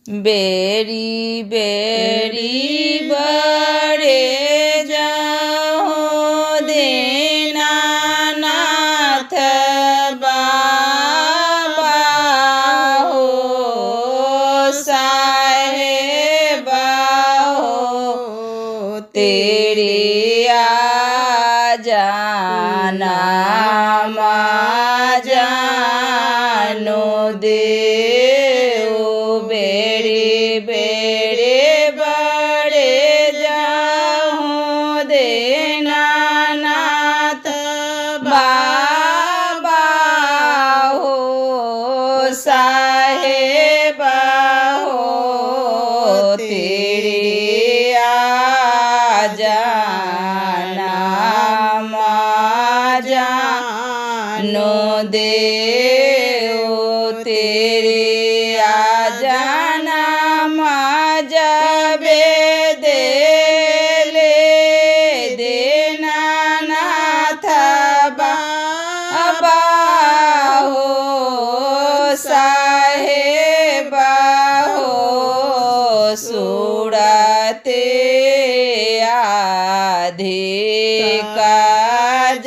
बेरी बेरी बड़े जाओ दीनानाथ बाबा हो साहेबा हो तेरी आ जाना मा जानो दे बेड़े बेड़े बड़े जाऊं दीनानाथ बाबा हो साहेबा हो तेरी आ जाना मा जानो दे तेरे जाना जबे दे ले दीनानाथ बाबा हो साहेबा हो सुरते आधे का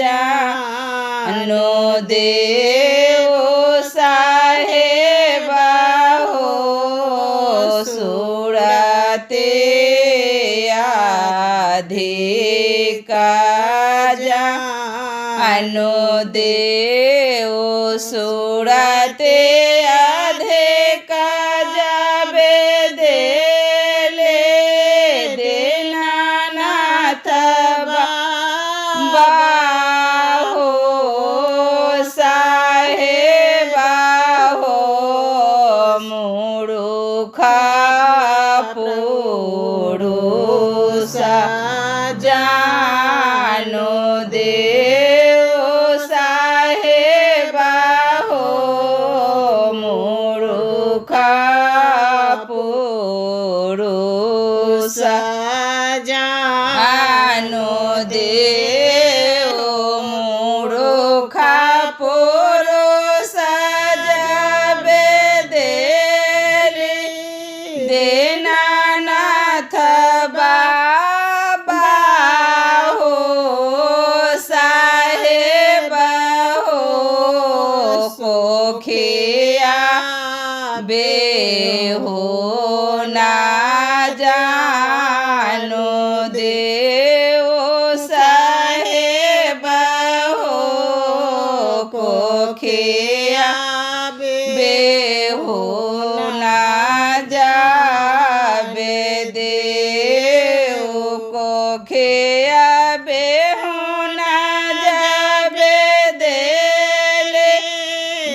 जानो दे का जानो दे ओ सुरते आधे का जाबे दे ले दीनानाथ बाबा हो साहेबा हो मूर्खा पुरुषा जानो दे साहेबा हो मूर्खा पुरुषा जानो दे मूर्खा पुरुषा जाबे दे दीनानाथ बाबा हो साहेबा हो कोखिया बे हो ना जानो दे साहेबा हो कोखिया बे हो ना जाबे दे कोखिया बे हो ना जाबे दे ले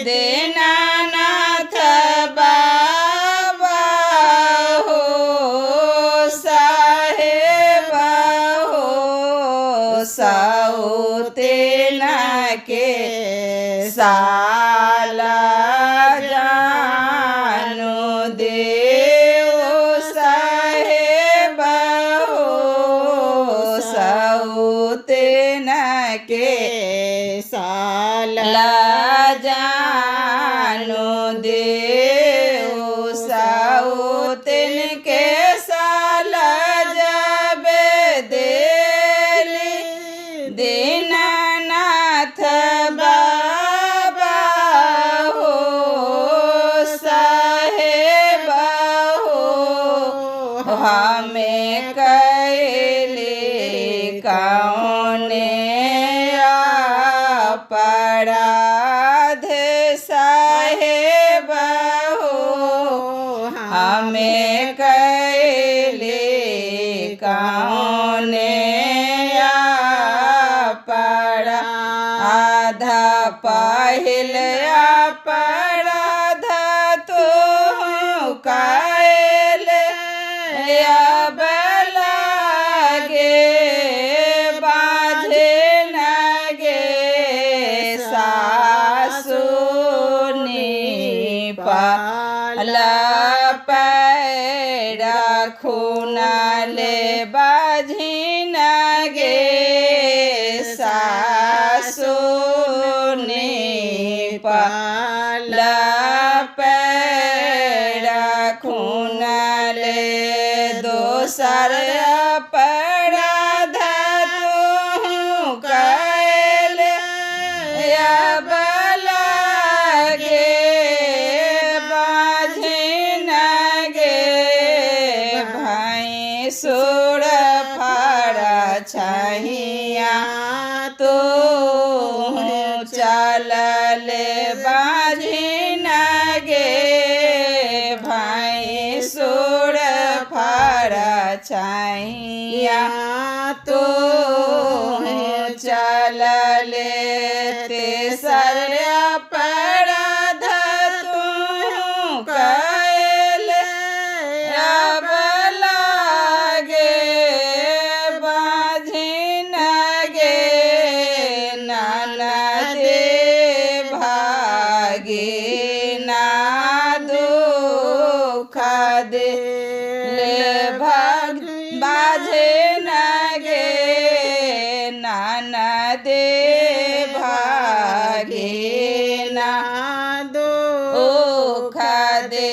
दीनानाथ बाबा हो साहेबा हो साउते ना के साला जानो दे साहेबा हो साउते ना के साला जानो दे साउतन के साला जाबे दे दीनानाथ बाबा हो साहेबा हो हमें कैले कौने अपराध साहेबा हो हमें कैले कौने अपराध पहिल अपराध तो कैल अब लागे बाझे नगे सासुनी पाला पैरा खूना ले बाझी नगे सासुनी पाला पैरा खूना सर अपराध तू कैल अब लागे बाझिन गे भाई सुर फाड़ा छहिया तो चलल बाझिन गे भाई सुर फाड़ा छहिया तो चलल तेसर अपराध तू कैल अब लागे बाझिन गे ननद भागे ना दुख दे भाग बाझिन गे ननद भागे ना दुख दे